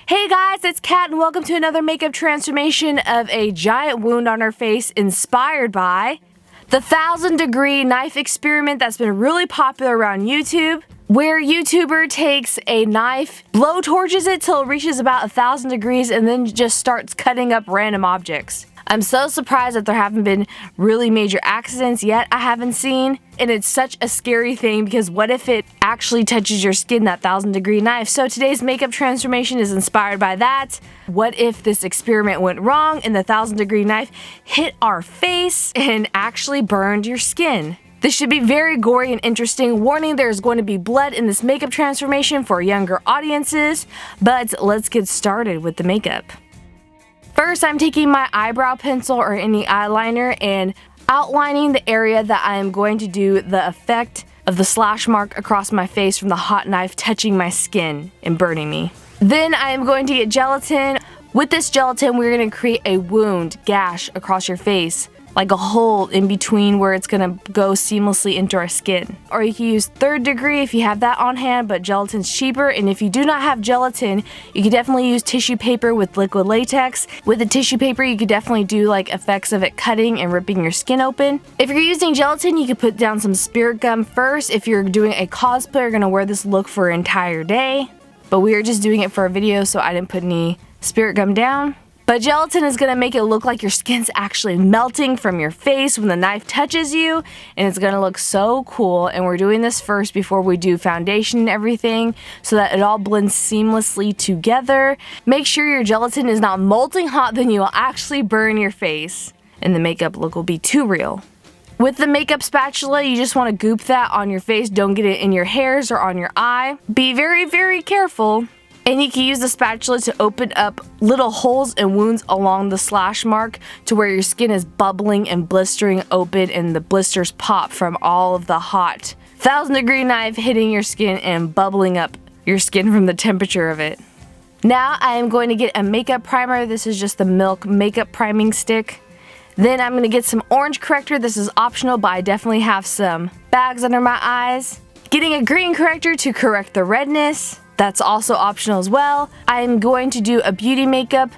Hey guys, it's Kat and welcome to another makeup transformation of a giant wound on her face inspired by the 1,000-degree knife experiment that's been really popular around YouTube, where a YouTuber takes a knife, blow torches it till it reaches about 1,000 degrees and then just starts cutting up random objects. I'm so surprised that there haven't been really major accidents yet I haven't seen, and it's such a scary thing because what if it actually touches your skin, that 1,000-degree knife? So today's makeup transformation is inspired by that. What if this experiment went wrong and the 1,000-degree knife hit our face and actually burned your skin? This should be very gory and interesting. Warning, there's going to be blood in this makeup transformation for younger audiences, but let's get started with the makeup. First, I'm taking my eyebrow pencil or any eyeliner and outlining the area that I am going to do the effect of the slash mark across my face from the hot knife touching my skin and burning me. Then I am going to get gelatin. With this gelatin, we're going to create a wound, gash across your face, like a hole in between where it's gonna go seamlessly into our skin. Or you can use 3rd degree if you have that on hand, but gelatin's cheaper. And if you do not have gelatin, you can definitely use tissue paper with liquid latex. With the tissue paper, you could definitely do like effects of it cutting and ripping your skin open. If you're using gelatin, you could put down some spirit gum first. If you're doing a cosplay, you're gonna wear this look for an entire day. But we are just doing it for a video, so I didn't put any spirit gum down. But gelatin is going to make it look like your skin's actually melting from your face when the knife touches you, and it's going to look so cool. And we're doing this first before we do foundation and everything so that it all blends seamlessly together. Make sure your gelatin is not molting hot, then you will actually burn your face and the makeup look will be too real. With the makeup spatula, you just want to goop that on your face. Don't get it in your hairs or on your eye. Be very, very careful. And you can use the spatula to open up little holes and wounds along the slash mark to where your skin is bubbling and blistering open and the blisters pop from all of the hot 1,000-degree knife hitting your skin and bubbling up your skin from the temperature of it. Now I am going to get a makeup primer. This is just the Milk makeup priming stick. Then I'm going to get some orange corrector. This is optional, but I definitely have some bags under my eyes. Getting a green corrector to correct the redness. That's also optional as well. I'm going to do a beauty makeup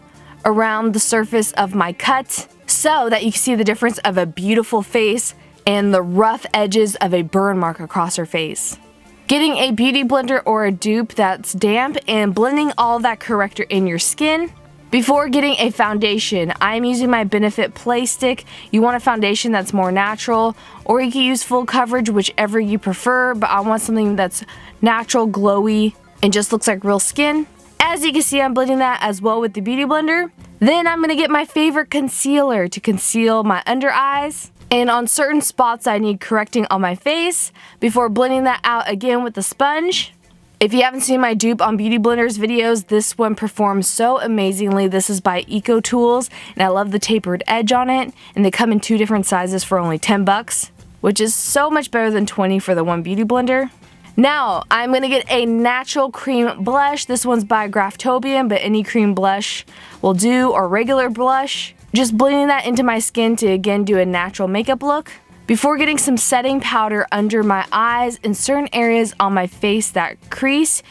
around the surface of my cut so that you can see the difference of a beautiful face and the rough edges of a burn mark across her face. Getting a beauty blender or a dupe that's damp and blending all of that corrector in your skin. Before getting a foundation, I'm using my Benefit Play Stick. You want a foundation that's more natural, or you can use full coverage, whichever you prefer, but I want something that's natural, glowy, and just looks like real skin. As you can see, I'm blending that as well with the beauty blender. Then I'm going to get my favorite concealer to conceal my under eyes. And on certain spots I need correcting on my face before blending that out again with the sponge. If you haven't seen my dupe on Beauty Blender's videos, this one performs so amazingly. This is by Eco Tools, and I love the tapered edge on it. And they come in 2 different sizes for only 10 bucks, which is so much better than 20 for the one Beauty Blender. Now, I'm going to get a natural cream blush. This one's by Graftobian, but any cream blush will do, or regular blush. Just blending that into my skin to again do a natural makeup look. Before getting some setting powder under my eyes in certain areas on my face that crease.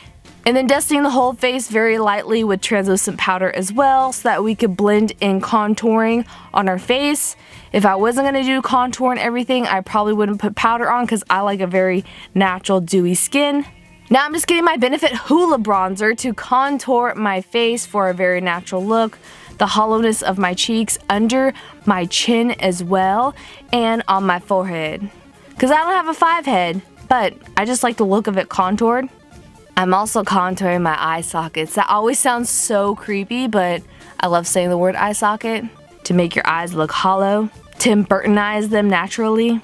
And then dusting the whole face very lightly with translucent powder as well so that we could blend in contouring on our face. If I wasn't going to do contour and everything, I probably wouldn't put powder on because I like a very natural dewy skin. Now I'm just getting my Benefit Hoola Bronzer to contour my face for a very natural look. The hollowness of my cheeks, under my chin as well, and on my forehead. Because I don't have a 5 head, but I just like the look of it contoured. I'm also contouring my eye sockets. That always sounds so creepy, but I love saying the word eye socket to make your eyes look hollow, Tim Burtonize them naturally.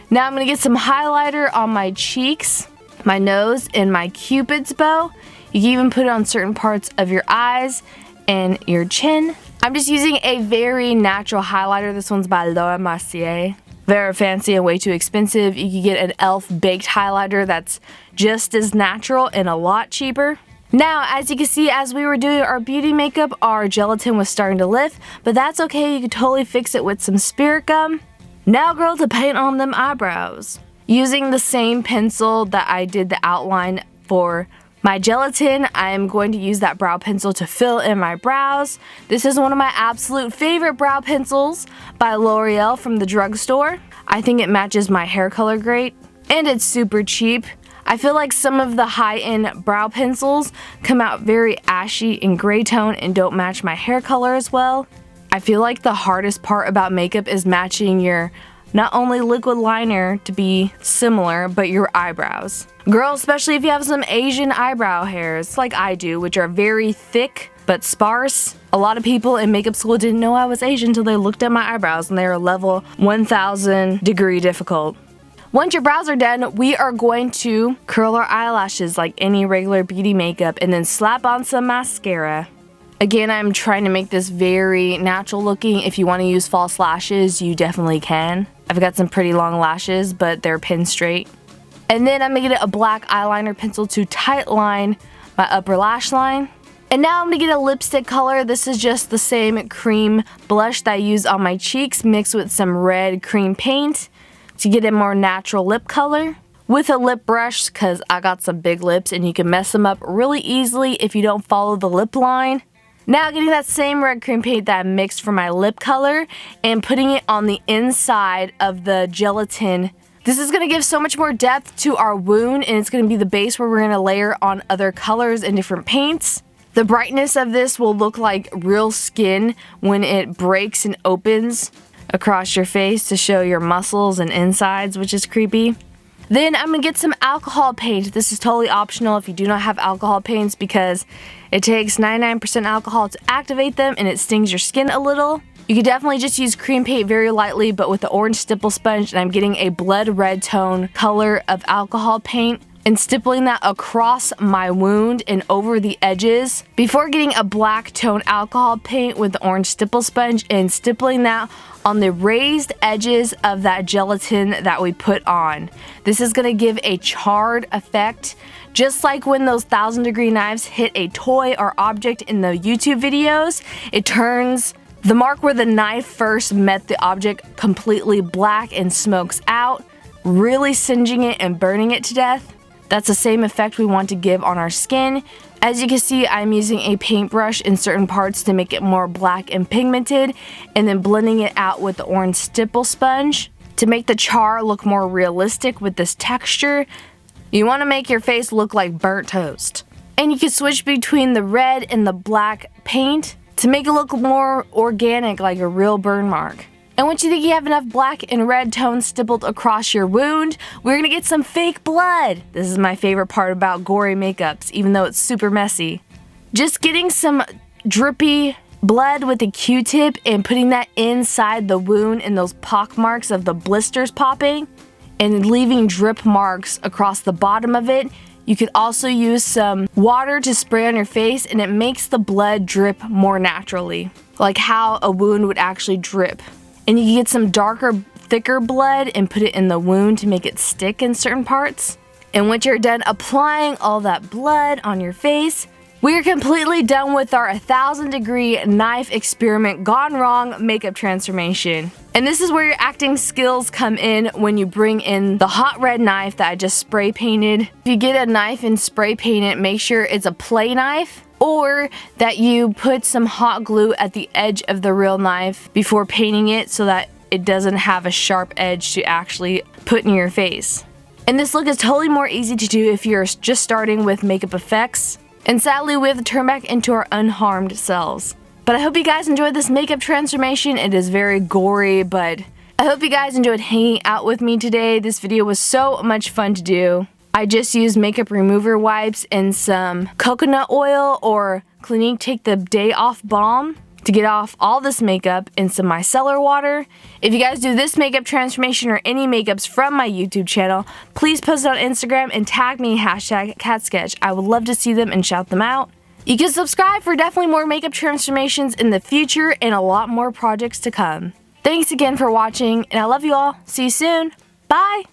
Now I'm going to get some highlighter on my cheeks, my nose, and my Cupid's bow. You can even put it on certain parts of your eyes and your chin. I'm just using a very natural highlighter. This one's by Laura Mercier. Very fancy and way too expensive. You can get an e.l.f. baked highlighter that's just as natural and a lot cheaper. Now, as you can see, as we were doing our beauty makeup, our gelatin was starting to lift, but that's okay. You can totally fix it with some spirit gum. Now, girl, to paint on them eyebrows. Using the same pencil that I did the outline for My gelatin, I'm going to use that brow pencil to fill in my brows. This is one of my absolute favorite brow pencils by L'Oreal from the drugstore. I think it matches my hair color great, and it's super cheap. I feel like some of the high-end brow pencils come out very ashy and gray tone and don't match my hair color as well. I feel like the hardest part about makeup is matching your not only liquid liner to be similar, but your eyebrows. Girls, especially if you have some Asian eyebrow hairs like I do, which are very thick but sparse. A lot of people in makeup school didn't know I was Asian until they looked at my eyebrows and they were level 1000 degree difficult. Once your brows are done, we are going to curl our eyelashes like any regular beauty makeup and then slap on some mascara. Again, I'm trying to make this very natural looking. If you want to use false lashes, you definitely can. I've got some pretty long lashes, but they're pinned straight. And then I'm going to get a black eyeliner pencil to tight line my upper lash line. And now I'm going to get a lipstick color. This is just the same cream blush that I use on my cheeks mixed with some red cream paint to get a more natural lip color. With a lip brush, because I got some big lips and you can mess them up really easily if you don't follow the lip line. Now getting that same red cream paint that I mixed for my lip color and putting it on the inside of the gelatin. This is going to give so much more depth to our wound, and it's going to be the base where we're going to layer on other colors and different paints. The brightness of this will look like real skin when it breaks and opens across your face to show your muscles and insides, which is creepy. Then I'm going to get some alcohol paint. This is totally optional if you do not have alcohol paints because it takes 99% alcohol to activate them and it stings your skin a little. You could definitely just use cream paint very lightly, but with the orange stipple sponge, and I'm getting a blood red tone color of alcohol paint and stippling that across my wound and over the edges before getting a black tone alcohol paint with the orange stipple sponge and stippling that on the raised edges of that gelatin that we put on. This is going to give a charred effect, just like when those 1000-degree knives hit a toy or object in the YouTube videos. It turns the mark where the knife first met the object completely black and smokes out, really singeing it and burning it to death. That's the same effect we want to give on our skin. As you can see, I'm using a paintbrush in certain parts to make it more black and pigmented, and then blending it out with the orange stipple sponge to make the char look more realistic with this texture. You want to make your face look like burnt toast. And you can switch between the red and the black paint to make it look more organic, like a real burn mark. And once you think you have enough black and red tones stippled across your wound, we're gonna get some fake blood. This is my favorite part about gory makeups, even though it's super messy. Just getting some drippy blood with a Q-tip and putting that inside the wound and those pock marks of the blisters popping and leaving drip marks across the bottom of it. You could also use some water to spray on your face and it makes the blood drip more naturally, like how a wound would actually drip. And you can get some darker, thicker blood and put it in the wound to make it stick in certain parts. And once you're done applying all that blood on your face, we're completely done with our 1000-degree knife experiment gone wrong makeup transformation. And this is where your acting skills come in when you bring in the hot red knife that I just spray painted. If you get a knife and spray paint it, make sure it's a play knife, or that you put some hot glue at the edge of the real knife before painting it so that it doesn't have a sharp edge to actually put in your face. And this look is totally more easy to do if you're just starting with makeup effects. And sadly, we have to turn back into our unharmed selves. But I hope you guys enjoyed this makeup transformation. It is very gory, but I hope you guys enjoyed hanging out with me today. This video was so much fun to do. I just used makeup remover wipes and some coconut oil or Clinique Take the Day Off Balm to get off all this makeup and some micellar water. If you guys do this makeup transformation or any makeups from my YouTube channel, please post it on Instagram and tag me #katsketch. I would love to see them and shout them out. You can subscribe for definitely more makeup transformations in the future and a lot more projects to come. Thanks again for watching, and I love you all. See you soon. Bye!